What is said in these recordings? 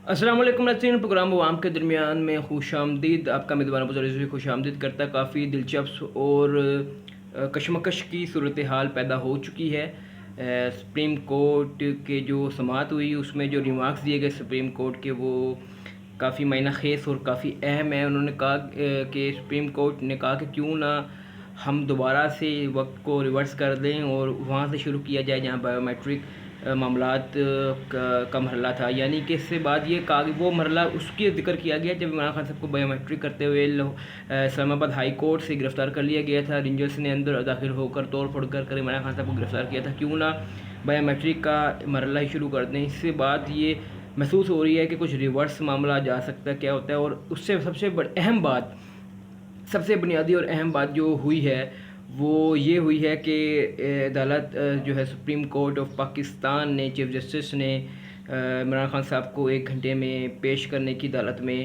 السلام علیکم ناظرین، پروگرام عوام کے درمیان میں خوش آمدید. آپ کا میزبان ابو ذر رضوی خوش آمدید کرتا ہے. کافی دلچسپ اور کشمکش کی صورتحال پیدا ہو چکی ہے. سپریم کورٹ کے جو سماعت ہوئی اس میں جو ریمارکس دیے گئے سپریم کورٹ کے، وہ کافی معنی خیز اور کافی اہم ہے. انہوں نے کہا کہ سپریم کورٹ نے کہا کہ کیوں نہ ہم دوبارہ سے وقت کو ریورس کر دیں اور وہاں سے شروع کیا جائے جہاں بایو میٹرک معاملات کا مرحلہ تھا. یعنی کہ اس سے بعد یہ وہ مرحلہ اس کی ذکر کیا گیا جب عمران خان صاحب کو بایو میٹرک کرتے ہوئے اسلام آباد ہائی کورٹ سے گرفتار کر لیا گیا تھا. رینجرز نے اندر داخل ہو کر توڑ پھوڑ کر عمران خان صاحب کو گرفتار کیا تھا. کیوں نہ بایو میٹرک کا مرحلہ ہی شروع کر دیں. اس سے بعد یہ محسوس ہو رہی ہے کہ کچھ ریورس معاملہ جا سکتا ہے. کیا ہوتا ہے؟ اور اس سے سب سے اہم بات، سب سے بنیادی اور اہم بات جو ہوئی ہے وہ یہ ہوئی ہے کہ عدالت جو ہے سپریم کورٹ آف پاکستان نے، چیف جسٹس نے عمران خان صاحب کو 1 گھنٹے میں پیش کرنے کی عدالت میں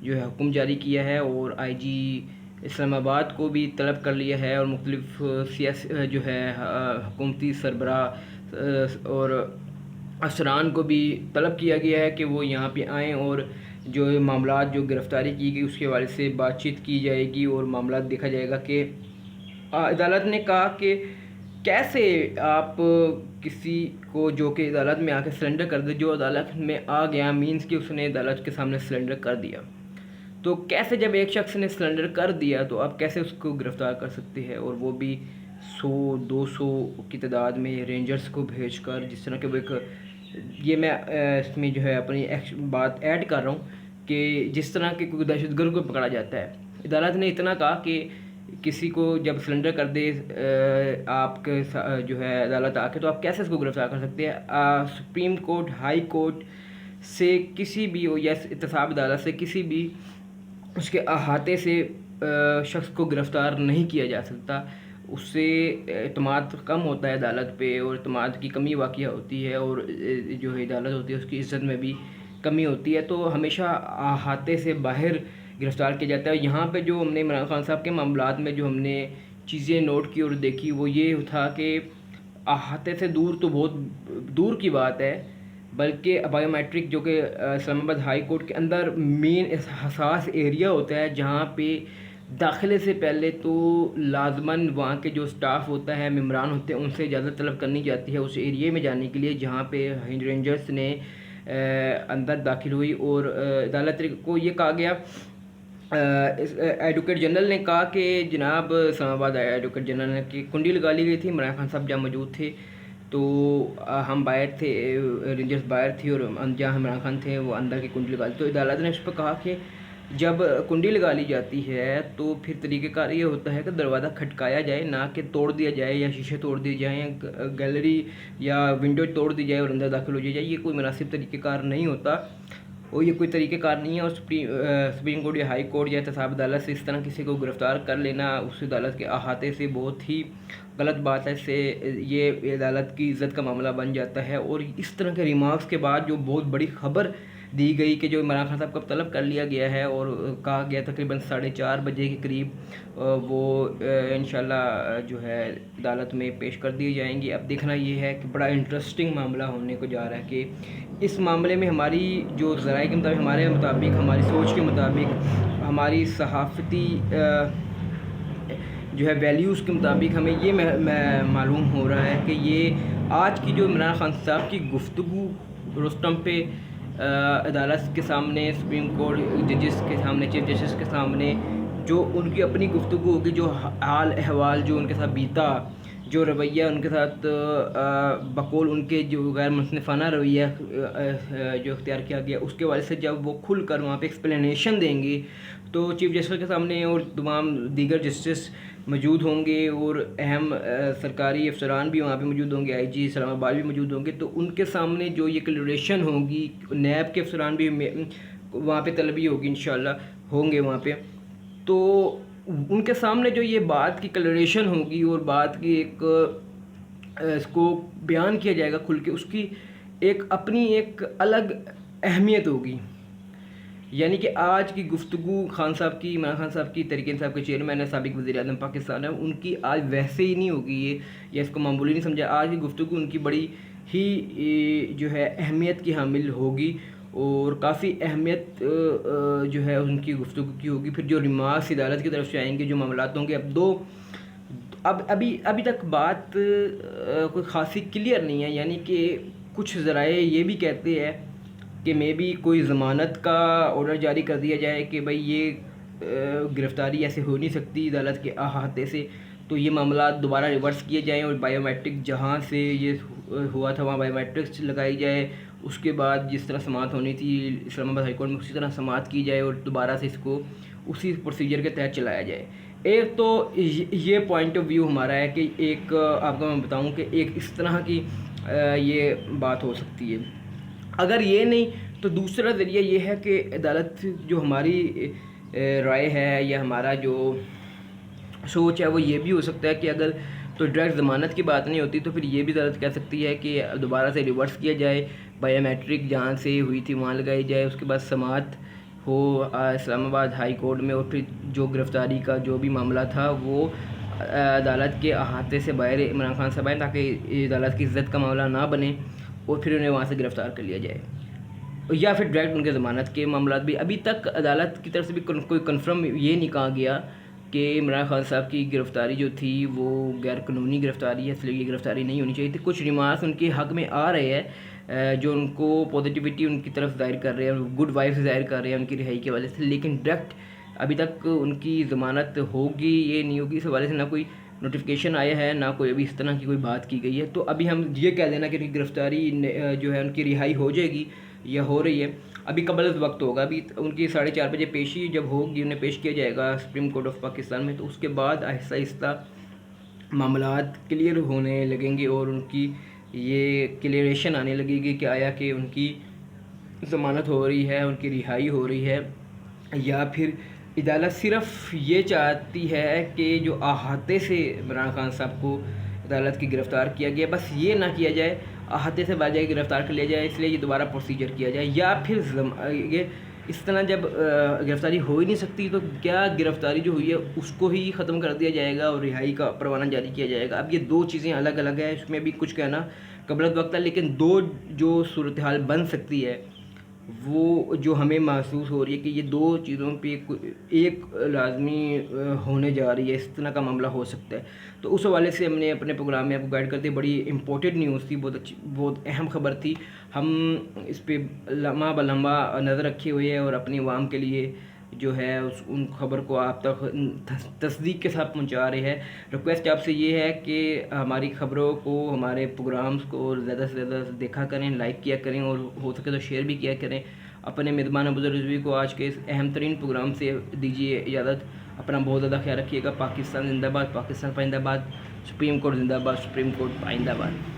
جو ہے حکم جاری کیا ہے، اور آئی جی اسلام آباد کو بھی طلب کر لیا ہے، اور مختلف سیاسی جو ہے حکومتی سربراہ اور افسران کو بھی طلب کیا گیا ہے کہ وہ یہاں پہ آئیں اور جو معاملات جو گرفتاری کی گئی اس کے حوالے سے بات چیت کی جائے گی اور معاملات دیکھا جائے گا. کہ عدالت نے کہا کہ کیسے آپ کسی کو جو کہ عدالت میں آ کے سرنڈر کر دے، جو عدالت میں آ گیا مینس کہ اس نے عدالت کے سامنے سرنڈر کر دیا، تو کیسے جب ایک شخص نے سرنڈر کر دیا تو آپ کیسے اس کو گرفتار کر سکتے ہیں، اور وہ بھی 100-200 کی تعداد میں رینجرز کو بھیج کر. جس طرح کہ وہ ایک یہ میں اس میں جو ہے اپنی بات ایڈ کر رہا ہوں کہ جس طرح کہ کوئی دہشت گرد کو پکڑا جاتا ہے، عدالت نے اتنا کہا کہ کسی کو جب سرنڈر کر دے آپ کے جو ہے عدالت آ کے، تو آپ کیسے اس کو گرفتار کر سکتے ہیں. سپریم کورٹ، ہائی کورٹ سے کسی بھی ہو یا احتساب عدالت سے کسی بھی اس کے احاطے سے شخص کو گرفتار نہیں کیا جا سکتا. اس سے اعتماد کم ہوتا ہے عدالت پہ، اور اعتماد کی کمی واقع ہوتی ہے، اور جو ہے عدالت ہوتی ہے اس کی عزت میں بھی کمی ہوتی ہے. تو ہمیشہ احاطے سے باہر گرفتار کیا جاتا ہے. یہاں پہ جو ہم نے عمران خان صاحب کے معاملات میں جو ہم نے چیزیں نوٹ کی اور دیکھی وہ یہ تھا کہ احاطے سے دور تو بہت دور کی بات ہے، بلکہ بایو میٹرک جو کہ اسلام آباد ہائی کورٹ کے اندر مین حساس ایریا ہوتا ہے، جہاں پہ داخلے سے پہلے تو لازماً وہاں کے جو سٹاف ہوتا ہے، ممبران ہوتے ہیں، ان سے اجازت طلب کرنی جاتی ہے اس ایریے میں جانے کے لیے جہاں پہ رینجرز نے اندر داخل ہوئی. اور عدالت کو یہ کہا گیا، ایڈوکیٹ جنرل نے کہا کہ جناب اسلام آباد ایڈوکیٹ جنرل نے کہ کنڈی لگا لی گئی تھی. عمران خان صاحب جہاں موجود تھے تو ہم باہر تھے، رینجرز باہر تھی، اور جہاں عمران خان تھے وہ اندر کی کنڈی لگا لی. تو عدالت نے اس پہ کہا کہ جب کنڈی لگا لی جاتی ہے تو پھر طریقہ کار یہ ہوتا ہے کہ دروازہ کھٹکایا جائے، نہ کہ توڑ دیا جائے یا شیشے توڑ دیے جائیں یا گیلری یا ونڈو توڑ دی جائے اور اندر داخل ہو جائے. یہ کوئی مناسب طریقہ کار نہیں ہوتا، اور یہ کوئی طریقہ کار نہیں ہے. اور سپریم کورٹ یا ہائی کورٹ یا احتساب عدالت سے اس طرح کسی کو گرفتار کر لینا اس عدالت کے احاطے سے بہت ہی غلط بات ہے. اس سے یہ عدالت کی عزت کا معاملہ بن جاتا ہے. اور اس طرح کے ریمارکس کے بعد جو بہت بڑی خبر دی گئی کہ جو عمران خان صاحب کو طلب کر لیا گیا ہے اور کہا گیا تقریباً 4:30 بجے کے قریب وہ انشاءاللہ جو ہے عدالت میں پیش کر دی جائیں گی. اب دیکھنا یہ ہے کہ بڑا انٹرسٹنگ معاملہ ہونے کو جا رہا ہے کہ اس معاملے میں ہماری جو ذرائع کے مطابق، ہمارے مطابق، ہماری سوچ کے مطابق، ہماری صحافتی جو ہے ویلیوز کے مطابق ہمیں یہ معلوم ہو رہا ہے کہ یہ آج کی جو عمران خان صاحب کی گفتگو رستم پہ عدالت کے سامنے، سپریم کورٹ ججز کے سامنے، چیف جسٹس کے سامنے جو ان کی اپنی گفتگو ہوگی، جو حال احوال جو ان کے ساتھ بیتا، جو رویہ ان کے ساتھ بقول ان کے جو غیر منصفانہ رویہ جو اختیار کیا گیا، اس کے وجہ سے جب وہ کھل کر وہاں پہ ایکسپلینیشن دیں گے تو چیف جسٹس کے سامنے اور تمام دیگر جسٹس موجود ہوں گے، اور اہم سرکاری افسران بھی وہاں پہ موجود ہوں گے، آئی جی اسلام آباد بھی موجود ہوں گے. تو ان کے سامنے جو یہ کلیریشن ہوگی، نیب کے افسران بھی وہاں پہ طلبی ہوگی، انشاءاللہ ہوں گے وہاں پہ. تو ان کے سامنے جو یہ بات کی کلیریشن ہوگی اور بات کی ایک اس کو بیان کیا جائے گا کھل کے، اس کی ایک اپنی ایک الگ اہمیت ہوگی. یعنی کہ آج کی گفتگو خان صاحب کی، عمران خان صاحب کی، تحریک انصاف کے چیئرمین ہیں، سابق وزیر اعظم پاکستان ہے، ان کی آج ویسے ہی نہیں ہوگی یہ، یا اس کو معمولی نہیں سمجھا. آج کی گفتگو ان کی بڑی ہی جو ہے اہمیت کی حامل ہوگی. اور کافی اہمیت جو ہے ان کی گفتگو کی ہوگی. پھر جو ریمارکس عدالت کی طرف سے آئیں گے, جو معاملات ہوں گے, ابھی تک بات کوئی خاصی کلیئر نہیں ہے. یعنی کہ کچھ ذرائع یہ بھی کہتے ہیں کہ مے بی کوئی ضمانت کا آرڈر جاری کر دیا جائے کہ بھائی یہ گرفتاری ایسے ہو نہیں سکتی عدالت کے احاطے سے, تو یہ معاملات دوبارہ ریورس کیے جائیں اور بائیو میٹرک جہاں سے یہ ہوا تھا وہاں بائیو میٹرکس لگائی جائے. اس کے بعد جس طرح سماعت ہونی تھی اسلام آباد ہائی کورٹ میں اسی طرح سماعت کی جائے اور دوبارہ سے اس کو اسی پروسیجر کے تحت چلایا جائے. ایک تو یہ پوائنٹ آف ویو ہمارا ہے کہ ایک آپ کو میں بتاؤں کہ ایک اس طرح کی یہ بات ہو سکتی ہے. اگر یہ نہیں تو دوسرا ذریعہ یہ ہے کہ عدالت جو ہماری رائے ہے یا ہمارا جو سوچ ہے وہ یہ بھی ہو سکتا ہے کہ اگر تو ڈائریکٹ ضمانت کی بات نہیں ہوتی تو پھر یہ بھی عدالت کہہ سکتی ہے کہ دوبارہ سے ریورس کیا جائے, بائیو میٹرک جہاں سے ہوئی تھی وہاں لگائی جائے, اس کے بعد سماعت ہو اسلام آباد ہائی کورٹ میں, اور پھر جو گرفتاری کا جو بھی معاملہ تھا وہ عدالت کے احاطے سے باہر عمران خان صاحب آئیں تاکہ عدالت کی عزت کا معاملہ نہ بنے اور پھر انہیں وہاں سے گرفتار کر لیا جائے, یا پھر ڈائریکٹ ان کے ضمانت کے معاملات بھی. ابھی تک عدالت کی طرف سے بھی کوئی کنفرم یہ نہیں کہا گیا کہ عمران خان صاحب کی گرفتاری جو تھی وہ غیر قانونی گرفتاری ہے, اس لیے یہ گرفتاری نہیں ہونی چاہیے تھی. کچھ ریمارکس ان کے حق میں آ رہے ہیں جو ان کو پازیٹیوٹی ان کی طرف ظاہر کر رہے ہیں, گڈ وائبس ظاہر کر رہے ہیں ان کی رہائی کی وجہ سے, لیکن ڈائریکٹ ابھی تک ان کی ضمانت ہوگی یہ نہیں ہوگی, اس حوالے سے نہ کوئی نوٹیفیکیشن آیا ہے نہ کوئی ابھی اس طرح کی کوئی بات کی گئی ہے. تو ابھی ہم یہ کہہ دینا کہ ان کی گرفتاری جو ہے ان کی رہائی ہو جائے گی یا ہو رہی ہے ابھی قبل از وقت ہوگا. ابھی ان کی 4:30 بجے پیشی جب ہوگی, انہیں پیش کیا جائے گا سپریم کورٹ آف پاکستان میں, تو اس کے بعد آہستہ آہستہ معاملات کلیئر ہونے لگیں گے اور ان کی یہ کلیئریشن آنے لگے گی کہ آیا کہ ان کی ضمانت ہو رہی ہے, ان کی رہائی ہو رہی ہے, یا پھر عدالت صرف یہ چاہتی ہے کہ جو احاطے سے عمران خان صاحب کو عدالت کی گرفتار کیا گیا بس یہ نہ کیا جائے, احاطے سے باجائے گرفتار کر لیا جائے اس لیے یہ دوبارہ پروسیجر کیا جائے, یا پھر یہ اس طرح جب گرفتاری ہو ہی نہیں سکتی تو کیا گرفتاری جو ہوئی ہے اس کو ہی ختم کر دیا جائے گا اور رہائی کا پروانہ جاری کیا جائے گا. اب یہ دو چیزیں الگ الگ ہیں, اس میں بھی کچھ کہنا قبل از وقت ہے, لیکن دو جو صورتحال بن سکتی ہے وہ جو ہمیں محسوس ہو رہی ہے کہ یہ دو چیزوں پہ ایک لازمی ہونے جا رہی ہے, اس طرح کا معاملہ ہو سکتا ہے. تو اس حوالے سے ہم نے اپنے پروگرام میں آپ کو گائیڈ کرتے بڑی امپورٹنٹ نیوز تھی, بہت اچھی بہت اہم خبر تھی. ہم اس پہ لمحہ بلمحہ نظر رکھے ہوئے ہیں اور اپنی عوام کے لیے جو ہے ان خبر کو آپ تک تصدیق کے ساتھ پہنچا رہے ہیں. ریکویسٹ آپ سے یہ ہے کہ ہماری خبروں کو, ہمارے پروگرامز کو زیادہ سے زیادہ دیکھا کریں, لائک کیا کریں اور ہو سکے تو شیئر بھی کیا کریں. اپنے میزبان ابوذر رضوی کو آج کے اس اہم ترین پروگرام سے دیجیے اجازت. اپنا بہت زیادہ خیال رکھیے گا. پاکستان زندہ باد, پاکستان پائندہ باد, سپریم کورٹ زندہ باد, سپریم کورٹ پائندہ باد.